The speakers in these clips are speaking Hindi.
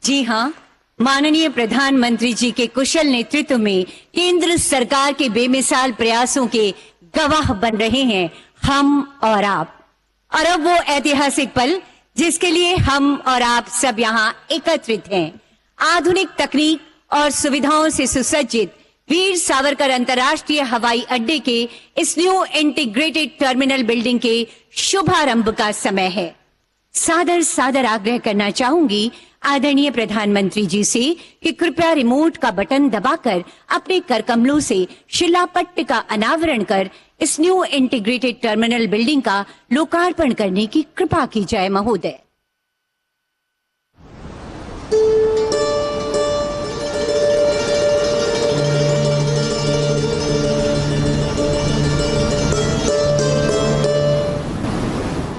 जी हाँ, माननीय प्रधानमंत्री जी के कुशल नेतृत्व में केंद्र सरकार के बेमिसाल प्रयासों के गवाह बन रहे हैं हम और आप। और अब वो ऐतिहासिक पल जिसके लिए हम और आप सब यहाँ एकत्रित हैं। आधुनिक तकनीक और सुविधाओं से सुसज्जित वीर सावरकर अंतर्राष्ट्रीय हवाई अड्डे के इस न्यू इंटीग्रेटेड टर्मिनल बिल्डिंग के शुभारंभ का समय है। सादर सादर आग्रह करना चाहूंगी आदरणीय प्रधानमंत्री जी से कि कृपया रिमोट का बटन दबाकर अपने करकमलों से शिलापट्ट का अनावरण कर इस न्यू इंटीग्रेटेड टर्मिनल बिल्डिंग का लोकार्पण करने की कृपा की जाए महोदय।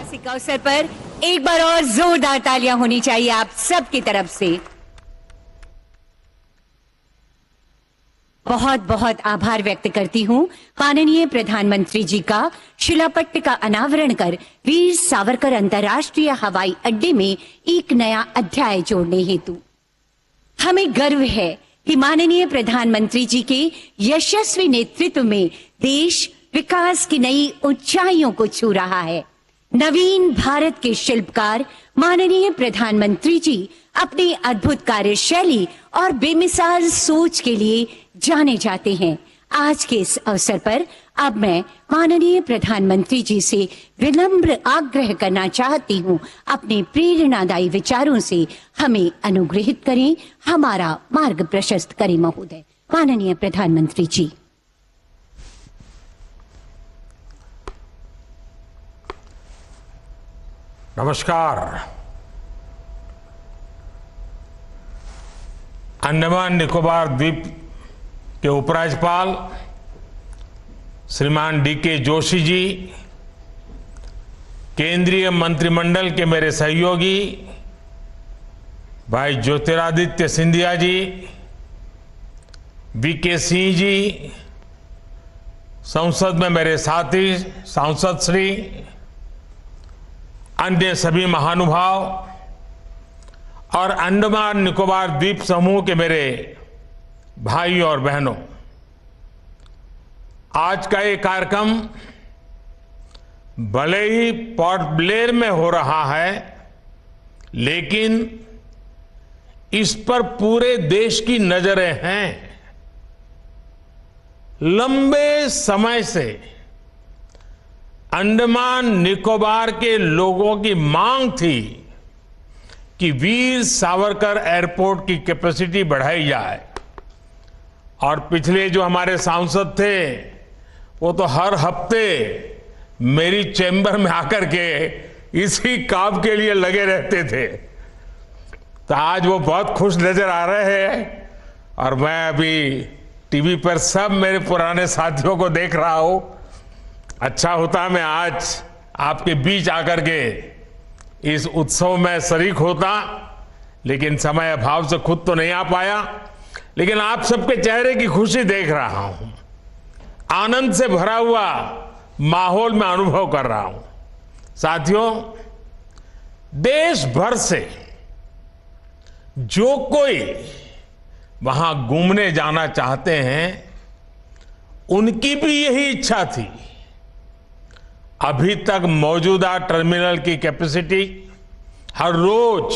इस अवसर पर एक बार और जोरदार तालियां होनी चाहिए आप सबकी तरफ से। बहुत बहुत आभार व्यक्त करती हूं माननीय प्रधानमंत्री जी का शिलापट्ट का अनावरण कर वीर सावरकर अंतर्राष्ट्रीय हवाई अड्डे में एक नया अध्याय जोड़ने हेतु। हमें गर्व है कि माननीय प्रधानमंत्री जी के यशस्वी नेतृत्व में देश विकास की नई ऊंचाइयों को छू रहा है। नवीन भारत के शिल्पकार माननीय प्रधानमंत्री जी अपनी अद्भुत कार्यशैली और बेमिसाल सोच के लिए जाने जाते हैं। आज के इस अवसर पर अब मैं माननीय प्रधानमंत्री जी से विनम्र आग्रह करना चाहती हूं, अपने प्रेरणादायी विचारों से हमें अनुग्रहित करें, हमारा मार्ग प्रशस्त करें महोदय। माननीय प्रधानमंत्री जी। नमस्कार। अंडमान निकोबार द्वीप के उपराज्यपाल श्रीमान डी.के. जोशी जी, केंद्रीय मंत्रिमंडल के मेरे सहयोगी भाई ज्योतिरादित्य सिंधिया जी, वी.के. सिंह जी, संसद में मेरे साथी सांसद श्री, अन्य सभी महानुभाव और अंडमान निकोबार द्वीप समूह के मेरे भाई और बहनों, आज का ये कार्यक्रम भले ही पोर्ट ब्लेयर में हो रहा है, लेकिन इस पर पूरे देश की नजरें हैं। लंबे समय से अंडमान निकोबार के लोगों की मांग थी कि वीर सावरकर एयरपोर्ट की कैपेसिटी बढ़ाई जाए, और पिछले जो हमारे सांसद थे वो तो हर हफ्ते मेरी चैम्बर में आकर के इसी काम के लिए लगे रहते थे। तो आज वो बहुत खुश नजर आ रहे हैं, और मैं अभी टीवी पर सब मेरे पुराने साथियों को देख रहा हूं। अच्छा होता मैं आज आपके बीच आकर के इस उत्सव में शरीक होता, लेकिन समय अभाव से खुद तो नहीं आ पाया। लेकिन आप सबके चेहरे की खुशी देख रहा हूं, आनंद से भरा हुआ माहौल में अनुभव कर रहा हूं। साथियों, देश भर से जो कोई वहां घूमने जाना चाहते हैं, उनकी भी यही इच्छा थी। अभी तक मौजूदा टर्मिनल की कैपेसिटी हर रोज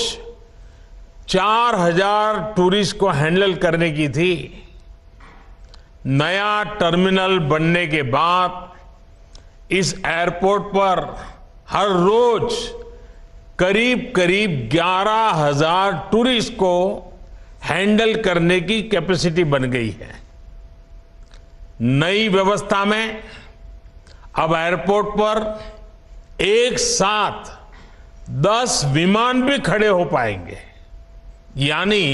4000 टूरिस्ट को हैंडल करने की थी। नया टर्मिनल बनने के बाद इस एयरपोर्ट पर हर रोज करीब करीब 11000 टूरिस्ट को हैंडल करने की कैपेसिटी बन गई है। नई व्यवस्था में अब एयरपोर्ट पर एक साथ 10 विमान भी खड़े हो पाएंगे, यानी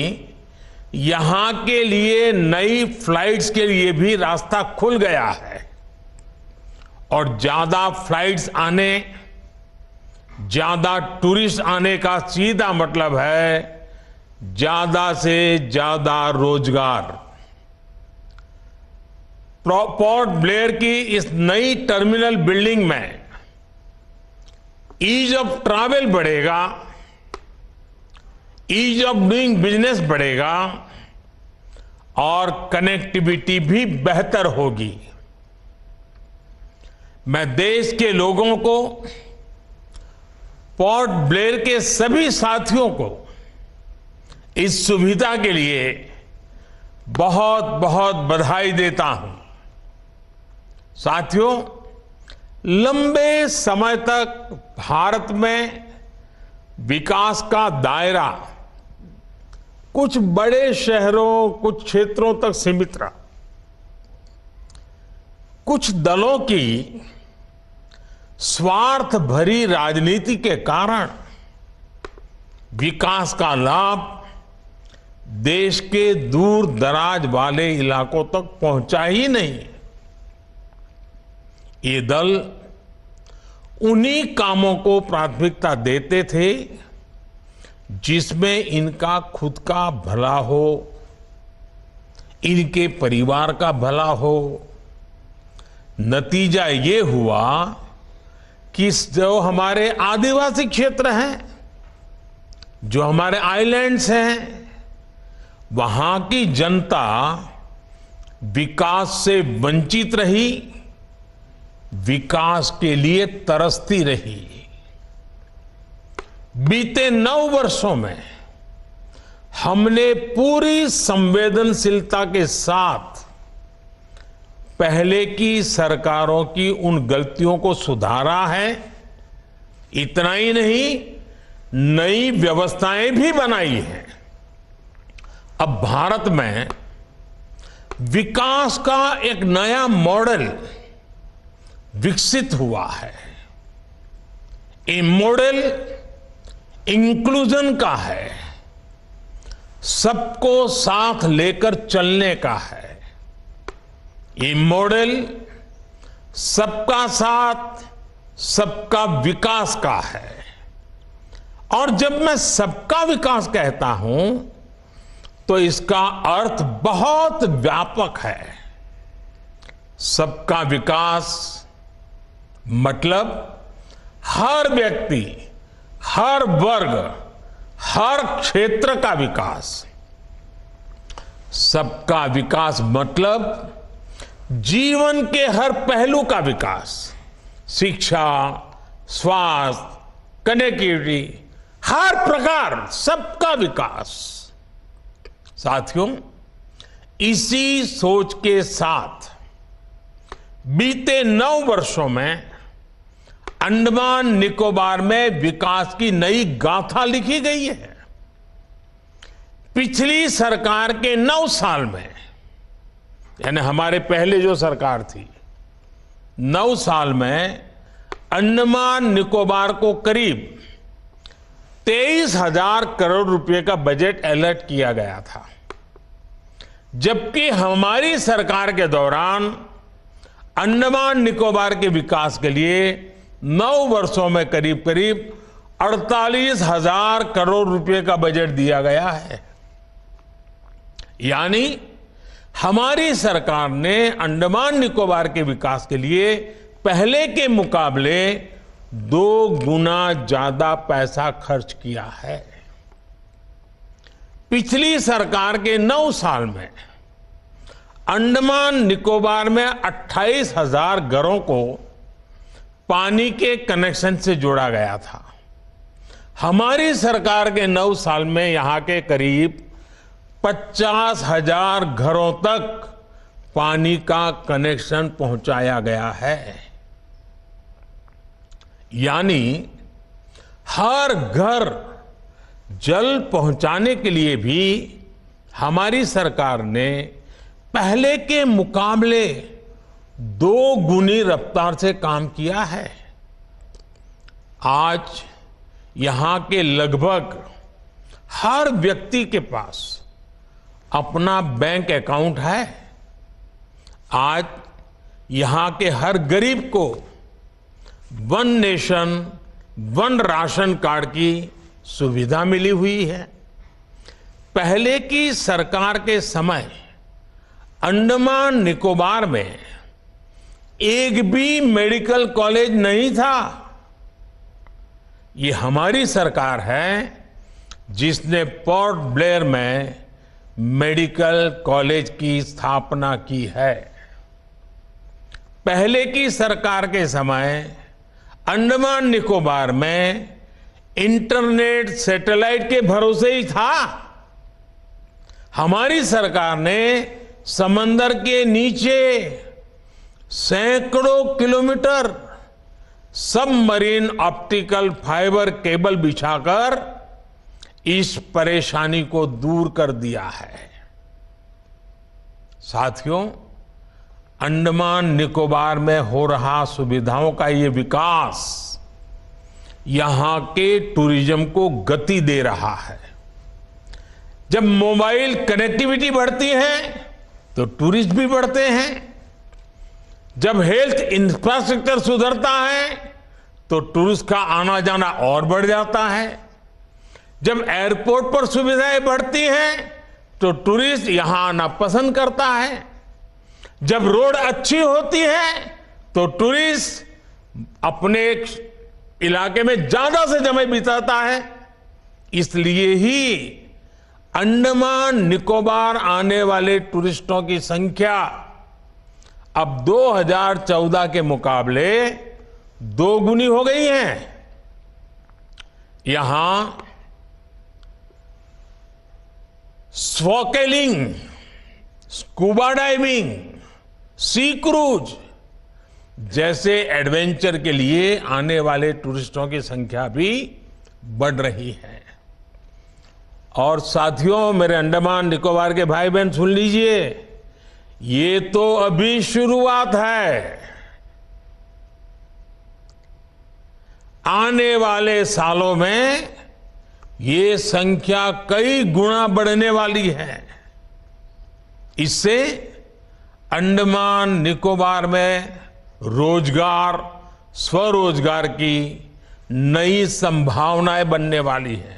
यहां के लिए नई फ्लाइट्स के लिए भी रास्ता खुल गया है। और ज्यादा फ्लाइट्स आने, ज्यादा टूरिस्ट आने का सीधा मतलब है ज्यादा से ज्यादा रोजगार। पोर्ट ब्लेयर की इस नई टर्मिनल बिल्डिंग में ईज ऑफ ट्रैवल बढ़ेगा, ईज ऑफ डूइंग बिजनेस बढ़ेगा और कनेक्टिविटी भी बेहतर होगी। मैं देश के लोगों को, पोर्ट ब्लेयर के सभी साथियों को इस सुविधा के लिए बहुत बहुत बधाई देता हूं। साथियों, लंबे समय तक भारत में विकास का दायरा कुछ बड़े शहरों, कुछ क्षेत्रों तक सीमित रहा। कुछ दलों की स्वार्थ भरी राजनीति के कारण विकास का लाभ देश के दूर दराज वाले इलाकों तक पहुंचा ही नहीं। ये दल उन्हीं कामों को प्राथमिकता देते थे जिसमें इनका खुद का भला हो, इनके परिवार का भला हो। नतीजा ये हुआ कि जो हमारे आदिवासी क्षेत्र हैं, जो हमारे आइलैंड्स हैं, वहां की जनता विकास से वंचित रही, विकास के लिए तरसती रही। बीते 9 वर्षों में हमने पूरी संवेदनशीलता के साथ पहले की सरकारों की उन गलतियों को सुधारा है। इतना ही नहीं, नई व्यवस्थाएं भी बनाई हैं। अब भारत में विकास का एक नया मॉडल विकसित हुआ है। ये मॉडल इंक्लूजन का है, सबको साथ लेकर चलने का है। ये मॉडल सबका साथ, सबका विकास का है। और जब मैं सबका विकास कहता हूं तो इसका अर्थ बहुत व्यापक है। सबका विकास मतलब हर व्यक्ति, हर वर्ग, हर क्षेत्र का विकास। सबका विकास मतलब जीवन के हर पहलू का विकास, शिक्षा, स्वास्थ्य, कनेक्टिविटी, हर प्रकार सबका विकास। साथियों, इसी सोच के साथ बीते 9 वर्षों में अंडमान निकोबार में विकास की नई गाथा लिखी गई है। पिछली सरकार के 9 साल में, यानी हमारे पहले जो सरकार थी, 9 साल में अंडमान निकोबार को करीब 23,000 करोड़ रुपए का बजट अलॉट किया गया था। जबकि हमारी सरकार के दौरान अंडमान निकोबार के विकास के लिए 9 वर्षों में करीब करीब 48,000 करोड़ रुपए का बजट दिया गया है। यानी हमारी सरकार ने अंडमान निकोबार के विकास के लिए पहले के मुकाबले 2 गुना ज्यादा पैसा खर्च किया है। पिछली सरकार के 9 साल में अंडमान निकोबार में 28,000 घरों को पानी के कनेक्शन से जोड़ा गया था। हमारी सरकार के 9 साल में यहां के करीब 50,000 घरों तक पानी का कनेक्शन पहुंचाया गया है। यानी हर घर जल पहुंचाने के लिए भी हमारी सरकार ने पहले के मुकाबले 2 गुनी रफ्तार से काम किया है। आज यहां के लगभग हर व्यक्ति के पास अपना बैंक अकाउंट है। आज यहां के हर गरीब को 1 नेशन 1 राशन कार्ड की सुविधा मिली हुई है। पहले की सरकार के समय अंडमान निकोबार में एक भी मेडिकल कॉलेज नहीं था। ये हमारी सरकार है जिसने पोर्ट ब्लेयर में मेडिकल कॉलेज की स्थापना की है। पहले की सरकार के समय अंडमान निकोबार में इंटरनेट सैटेलाइट के भरोसे ही था। हमारी सरकार ने समंदर के नीचे सैकड़ों kilometre submarine optical fibre cable बिछाकर इस परेशानी को दूर कर दिया है। साथियों, अंडमान निकोबार में हो रहा सुविधाओं का ये विकास यहां के टूरिज्म को गति दे रहा है। जब मोबाइल कनेक्टिविटी बढ़ती है तो टूरिस्ट भी बढ़ते हैं। जब हेल्थ इंफ्रास्ट्रक्चर सुधरता है तो टूरिस्ट का आना जाना और बढ़ जाता है। जब एयरपोर्ट पर सुविधाएं बढ़ती हैं तो टूरिस्ट यहां आना पसंद करता है। जब रोड अच्छी होती है तो टूरिस्ट अपने इलाके में ज्यादा से समय बिताता है। इसलिए ही अंडमान निकोबार आने वाले टूरिस्टों की संख्या अब 2014 के मुकाबले 2 गुनी हो गई है। यहां स्नॉर्केलिंग, स्कूबा डाइविंग, सी क्रूज जैसे एडवेंचर के लिए आने वाले टूरिस्टों की संख्या भी बढ़ रही है। और साथियों, मेरे अंडमान निकोबार के भाई बहन सुन लीजिए, ये तो अभी शुरुआत है। आने वाले सालों में ये संख्या कई गुना बढ़ने वाली है। इससे अंडमान निकोबार में रोजगार, स्वरोजगार की नई संभावनाएं बनने वाली है।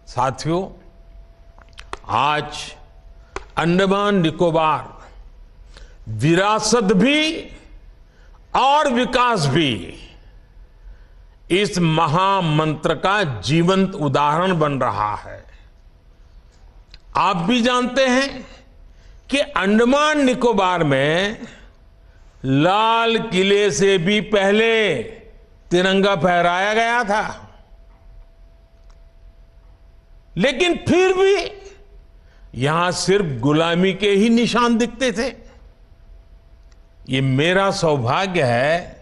साथियों, आज अंडमान निकोबार विरासत भी और विकास भी इस महामंत्र का जीवंत उदाहरण बन रहा है। आप भी जानते हैं कि अंडमान निकोबार में लाल किले से भी पहले तिरंगा फहराया गया था, लेकिन फिर भी यहां सिर्फ गुलामी के ही निशान दिखते थे। ये मेरा सौभाग्य है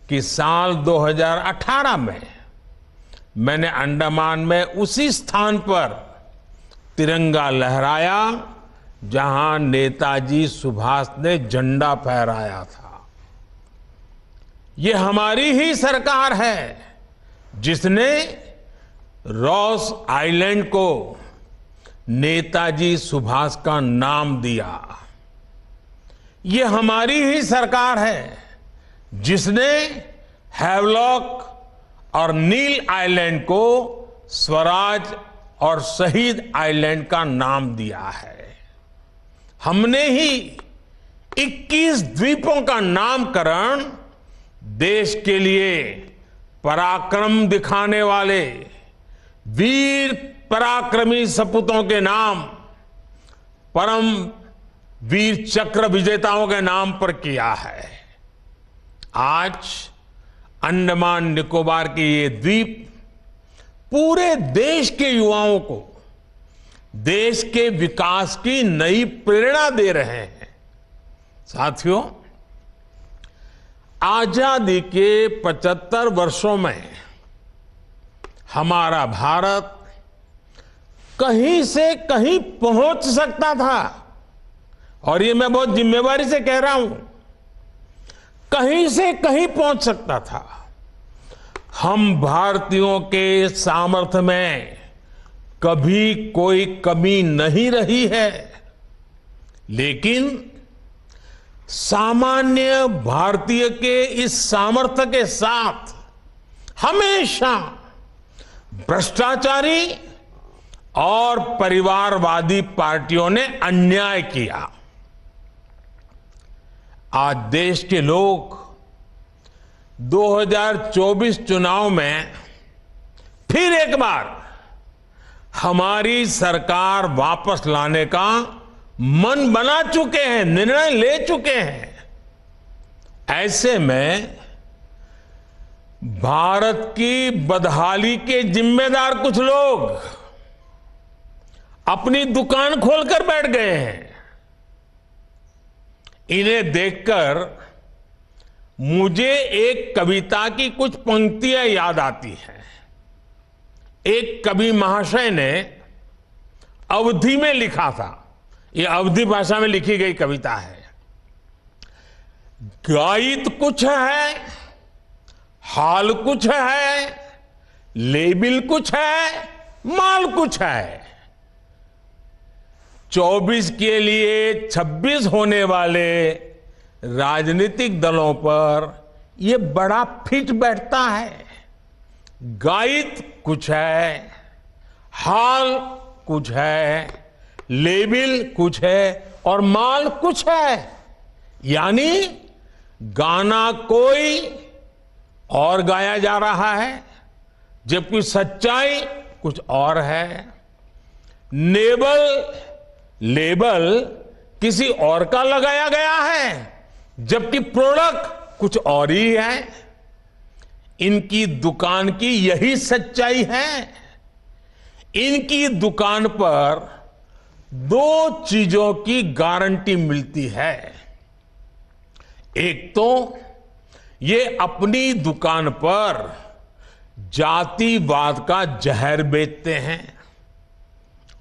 कि साल 2018 में मैंने अंडमान में उसी स्थान पर तिरंगा लहराया जहां नेताजी सुभाष ने झंडा फहराया था। ये हमारी ही सरकार है जिसने रॉस आइलैंड को नेताजी सुभाष का नाम दिया। ये हमारी ही सरकार है जिसने हैवलॉक और नील आइलैंड को स्वराज और शहीद आइलैंड का नाम दिया है। हमने ही 21 द्वीपों का नामकरण देश के लिए पराक्रम दिखाने वाले वीर पराक्रमी सपूतों के नाम, परम वीर चक्र विजेताओं के नाम पर किया है। आज अंडमान निकोबार के ये द्वीप पूरे देश के युवाओं को देश के विकास की नई प्रेरणा दे रहे हैं। साथियों, आजादी के 75 वर्षों में हमारा भारत कहीं से कहीं पहुंच सकता था, और ये मैं बहुत जिम्मेवारी से कह रहा हूं, कहीं से कहीं पहुंच सकता था। हम भारतीयों के सामर्थ्य में कभी कोई कमी नहीं रही है, लेकिन सामान्य भारतीय के इस सामर्थ्य के साथ हमेशा भ्रष्टाचारी और परिवारवादी पार्टियों ने अन्याय किया। आज देश के लोग 2024 चुनाव में फिर एक बार हमारी सरकार वापस लाने का मन बना चुके हैं, निर्णय ले चुके हैं। ऐसे में भारत की बदहाली के जिम्मेदार कुछ लोग अपनी दुकान खोलकर बैठ गए हैं। इन्हें देखकर मुझे एक कविता की कुछ पंक्तियां याद आती हैं। एक कवि महाशय ने अवधी में लिखा था, ये अवधी भाषा में लिखी गई कविता है। गायित कुछ है, हाल कुछ है, लेबिल कुछ है, माल कुछ है। 24 के लिए 26 होने वाले राजनीतिक दलों पर यह बड़ा फिट बैठता है। गायित कुछ है, हाल कुछ है, लेबिल कुछ है और माल कुछ है। यानी गाना कोई और गाया जा रहा है, जबकि सच्चाई कुछ और है। लेबल किसी और का लगाया गया है, जबकि प्रोडक्ट कुछ और ही है। इनकी दुकान की यही सच्चाई है। इनकी दुकान पर 2 चीजों की गारंटी मिलती है। एक तो ये अपनी दुकान पर जातिवाद का जहर बेचते हैं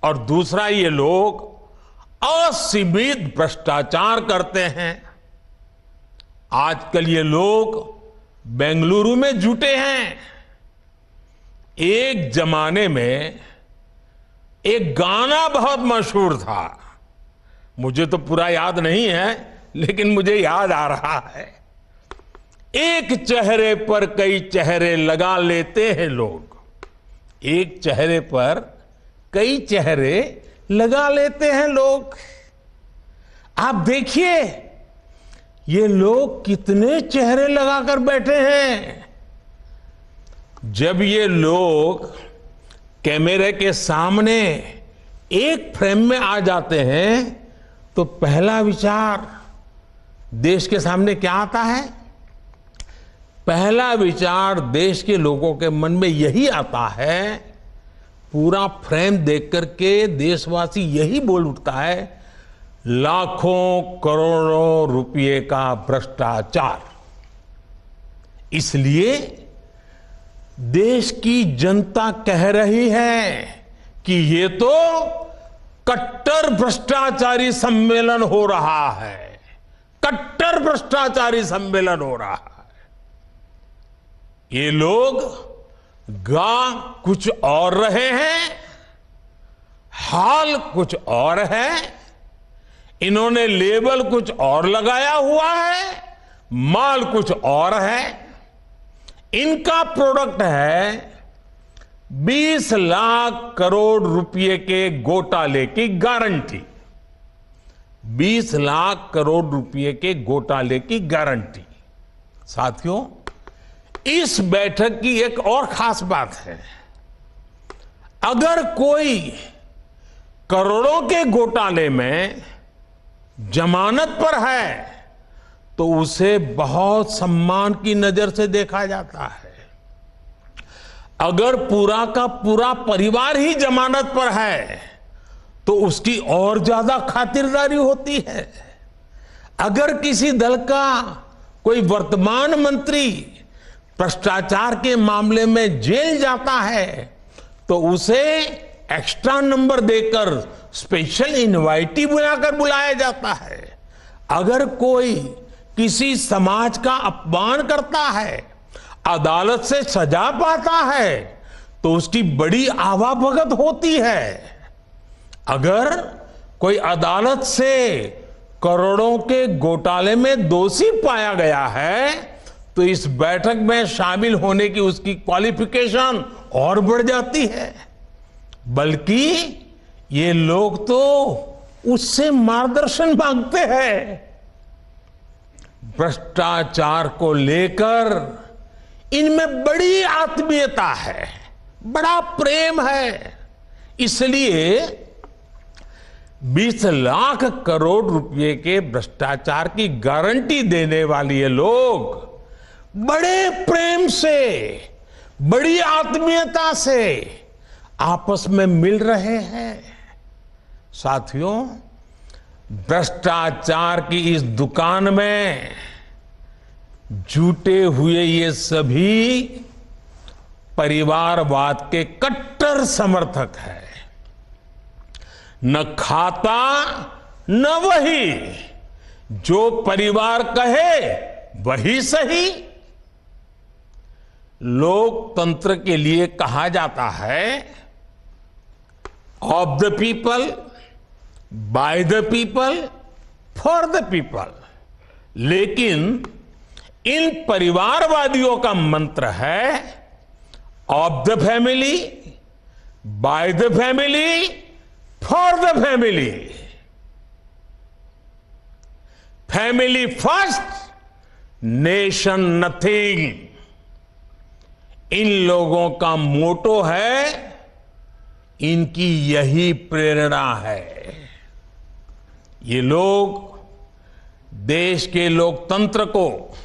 और दूसरा ये लोग असीमित भ्रष्टाचार करते हैं। आजकल ये लोग बेंगलुरु में जुटे हैं। एक जमाने में एक गाना बहुत मशहूर था, मुझे तो पूरा याद नहीं है लेकिन मुझे याद आ रहा है। एक चेहरे पर कई चेहरे लगा लेते हैं लोग, एक चेहरे पर कई चेहरे लगा लेते हैं लोग। आप देखिए ये लोग कितने चेहरे लगाकर बैठे हैं। जब ये लोग कैमरे के सामने एक फ्रेम में आ जाते हैं तो पहला विचार देश के सामने क्या आता है? पहला विचार देश के लोगों के मन में यही आता है, पूरा फ्रेम देख करके देशवासी यही बोल उठता है, लाखों करोड़ों रुपए का भ्रष्टाचार। इसलिए देश की जनता कह रही है कि ये तो कट्टर भ्रष्टाचारी सम्मेलन हो रहा है, कट्टर भ्रष्टाचारी सम्मेलन हो रहा है। ये लोग गा कुछ और रहे हैं, हाल कुछ और है, इन्होंने लेबल कुछ और लगाया हुआ है, माल कुछ और है। इनका प्रोडक्ट है 20 लाख करोड़ रुपए के घोटाले की गारंटी। 20 लाख करोड़ रुपए के घोटाले की गारंटी। साथियों, इस बैठक की एक और खास बात है, अगर कोई करोड़ों के घोटाले में जमानत पर है तो उसे बहुत सम्मान की नजर से देखा जाता है। अगर पूरा का पूरा परिवार ही जमानत पर है तो उसकी और ज्यादा खातिरदारी होती है। अगर किसी दल का कोई वर्तमान मंत्री भ्रष्टाचार के मामले में जेल जाता है तो उसे एक्स्ट्रा नंबर देकर स्पेशल इनवाइटी बुलाकर बुलाया जाता है। अगर कोई किसी समाज का अपमान करता है, अदालत से सजा पाता है तो उसकी बड़ी आवाभगत होती है। अगर कोई अदालत से करोड़ों के घोटाले में दोषी पाया गया है तो इस बैठक में शामिल होने की उसकी क्वालिफिकेशन और बढ़ जाती है। बल्कि ये लोग तो उससे मार्गदर्शन मांगते हैं। भ्रष्टाचार को लेकर इनमें बड़ी आत्मीयता है, बड़ा प्रेम है। इसलिए 20 लाख करोड़ रुपए के भ्रष्टाचार की गारंटी देने वाले ये लोग बड़े प्रेम से, बड़ी आत्मीयता से आपस में मिल रहे हैं। साथियों, भ्रष्टाचार की इस दुकान में जुटे हुए ये सभी परिवारवाद के कट्टर समर्थक हैं। न खाता न वही, जो परिवार कहे वही सही। लोकतंत्र के लिए कहा जाता है of the people, by the people, for the people. लेकिन इन परिवारवादियों का मंत्र है of the family, by the family, for the family. Family first, nation nothing. इन लोगों का मोटो है, इनकी यही प्रेरणा है। ये लोग देश के लोकतंत्र को,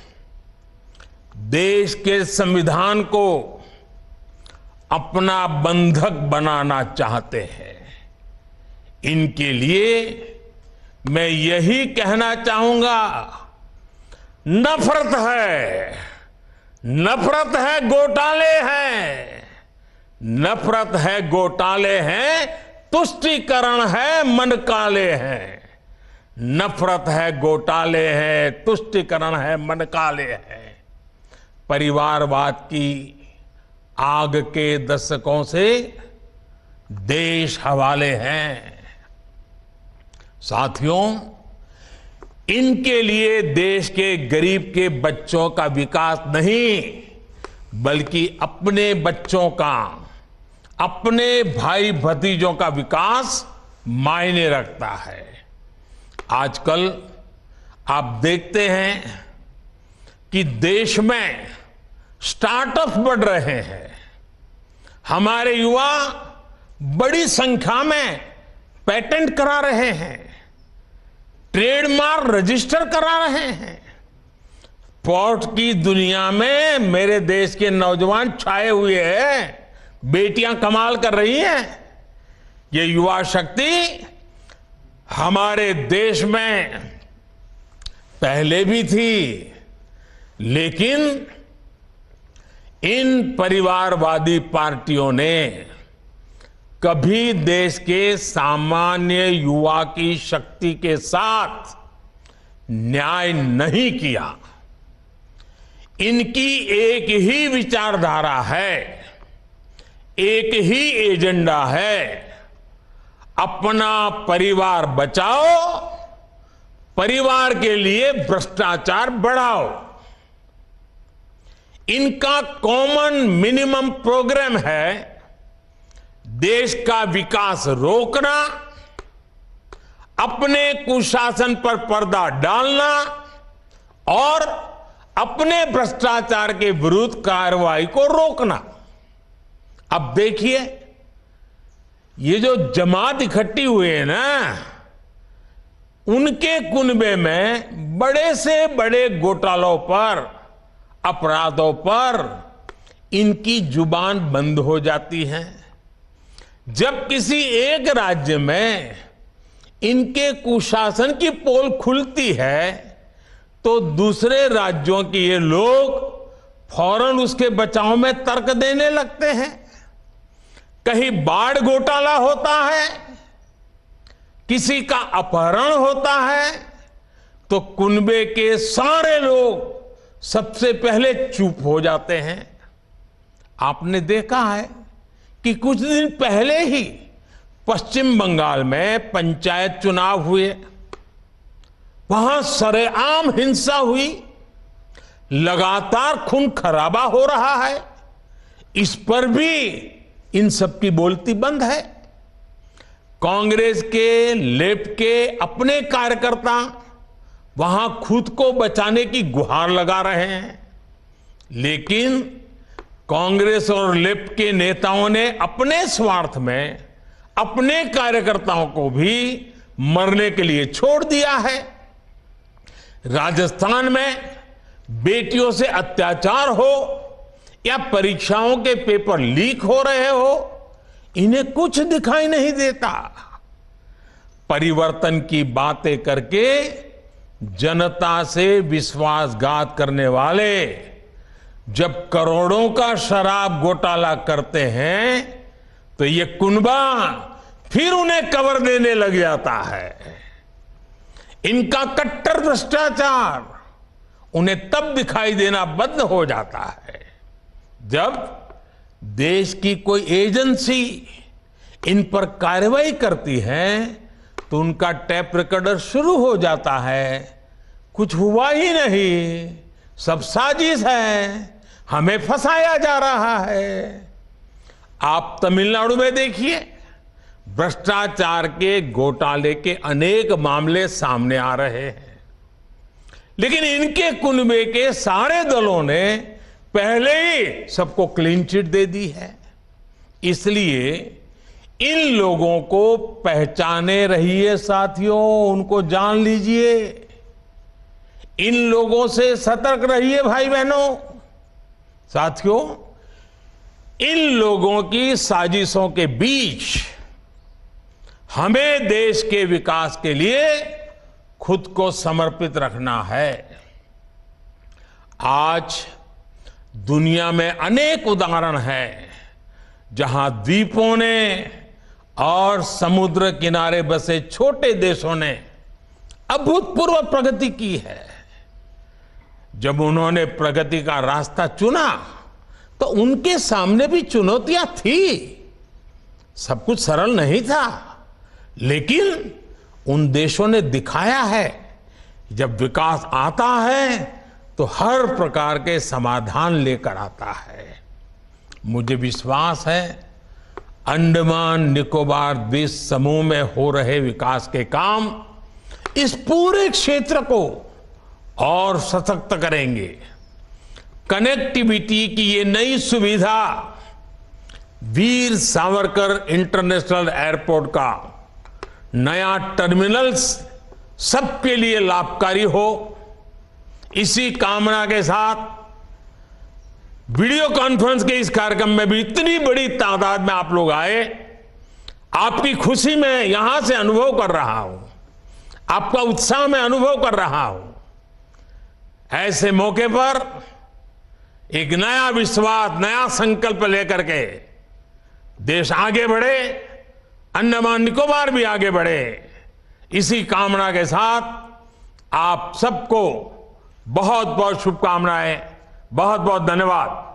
देश के संविधान को अपना बंधक बनाना चाहते हैं। इनके लिए मैं यही कहना चाहूंगा, नफरत है, नफरत है, घोटाले हैं, नफरत है, घोटाले हैं, तुष्टीकरण है, मन काले हैं। नफरत है, घोटाले हैं, तुष्टीकरण है, मन काले हैं। परिवारवाद की आग के दशकों से देश हवाले हैं। साथियों, इनके लिए देश के गरीब के बच्चों का विकास नहीं, बल्कि अपने बच्चों का, अपने भाई भतीजों का विकास मायने रखता है। आजकल आप देखते हैं कि देश में स्टार्टअप बढ़ रहे हैं। हमारे युवा बड़ी संख्या में पेटेंट करा रहे हैं, ट्रेडमार्क रजिस्टर करा रहे हैं। पोर्ट की दुनिया में मेरे देश के नौजवान छाए हुए हैं, बेटियां कमाल कर रही हैं। ये युवा शक्ति हमारे देश में पहले भी थी, लेकिन इन परिवारवादी पार्टियों ने कभी देश के सामान्य युवा की शक्ति के साथ न्याय नहीं किया। इनकी एक ही विचारधारा है, एक ही एजेंडा है, अपना परिवार बचाओ, परिवार के लिए भ्रष्टाचार बढ़ाओ। इनका कॉमन मिनिमम प्रोग्राम है देश का विकास रोकना, अपने कुशासन पर पर्दा डालना और अपने भ्रष्टाचार के विरुद्ध कार्रवाई को रोकना। अब देखिए, ये जो जमात इकट्ठी हुई है ना, उनके कुनबे में बड़े से बड़े घोटालों पर, अपराधों पर इनकी जुबान बंद हो जाती है। जब किसी एक राज्य में इनके कुशासन की पोल खुलती है, तो दूसरे राज्यों के ये लोग फौरन उसके बचाव में तर्क देने लगते हैं। कहीं बाढ़ घोटाला होता है, किसी का अपहरण होता है, तो कुनबे के सारे लोग सबसे पहले चुप हो जाते हैं। आपने देखा है कि कुछ दिन पहले ही पश्चिम बंगाल में पंचायत चुनाव हुए, वहां सरेआम हिंसा हुई, लगातार खून खराबा हो रहा है। इस पर भी इन सब की बोलती बंद है। कांग्रेस के, लेफ्ट के अपने कार्यकर्ता वहां खुद को बचाने की गुहार लगा रहे हैं, लेकिन कांग्रेस और लेफ्ट के नेताओं ने अपने स्वार्थ में अपने कार्यकर्ताओं को भी मरने के लिए छोड़ दिया है। राजस्थान में बेटियों से अत्याचार हो या परीक्षाओं के पेपर लीक हो रहे हो, इन्हें कुछ दिखाई नहीं देता। परिवर्तन की बातें करके जनता से विश्वासघात करने वाले जब करोड़ों का शराब घोटाला करते हैं तो ये कुनबा फिर उन्हें कवर देने लग जाता है। इनका कट्टर भ्रष्टाचार उन्हें तब दिखाई देना बंद हो जाता है जब देश की कोई एजेंसी इन पर कार्रवाई करती है तो उनका टैप रिकॉर्डर शुरू हो जाता है, कुछ हुआ ही नहीं, सब साजिश है, हमें फंसाया जा रहा है। आप तमिलनाडु में देखिए, भ्रष्टाचार के घोटाले के अनेक मामले सामने आ रहे हैं, लेकिन इनके कुनबे के सारे दलों ने पहले ही सबको क्लीन चिट दे दी है। इसलिए इन लोगों को पहचाने रहिए साथियों, उनको जान लीजिए। इन लोगों से सतर्क रहिए भाई बहनों। साथियों, इन लोगों की साजिशों के बीच हमें देश के विकास के लिए खुद को समर्पित रखना है। आज दुनिया में अनेक उदाहरण हैं जहां द्वीपों ने और समुद्र किनारे बसे छोटे देशों ने अभूतपूर्व प्रगति की है। जब उन्होंने प्रगति का रास्ता चुना तो उनके सामने भी चुनौतियां थी, सब कुछ सरल नहीं था, लेकिन उन देशों ने दिखाया है जब विकास आता है तो हर प्रकार के समाधान लेकर आता है। मुझे विश्वास है अंडमान निकोबार द्वीप समूह में हो रहे विकास के काम इस पूरे क्षेत्र को और सशक्त करेंगे। कनेक्टिविटी की ये नई सुविधा वीर सावरकर इंटरनेशनल एयरपोर्ट का नया टर्मिनल्स सबके लिए लाभकारी हो, इसी कामना के साथ वीडियो कॉन्फ्रेंस के इस कार्यक्रम में भी इतनी बड़ी तादाद में आप लोग आए, आपकी खुशी में यहां से अनुभव कर रहा हूं, आपका उत्साह में अनुभव कर रहा हूं। ऐसे मौके पर एक नया विश्वास, नया संकल्प लेकर के देश आगे बढ़े, अंडमान निकोबार भी आगे बढ़े, इसी कामना के साथ आप सबको बहुत बहुत शुभकामनाएं, बहुत बहुत धन्यवाद।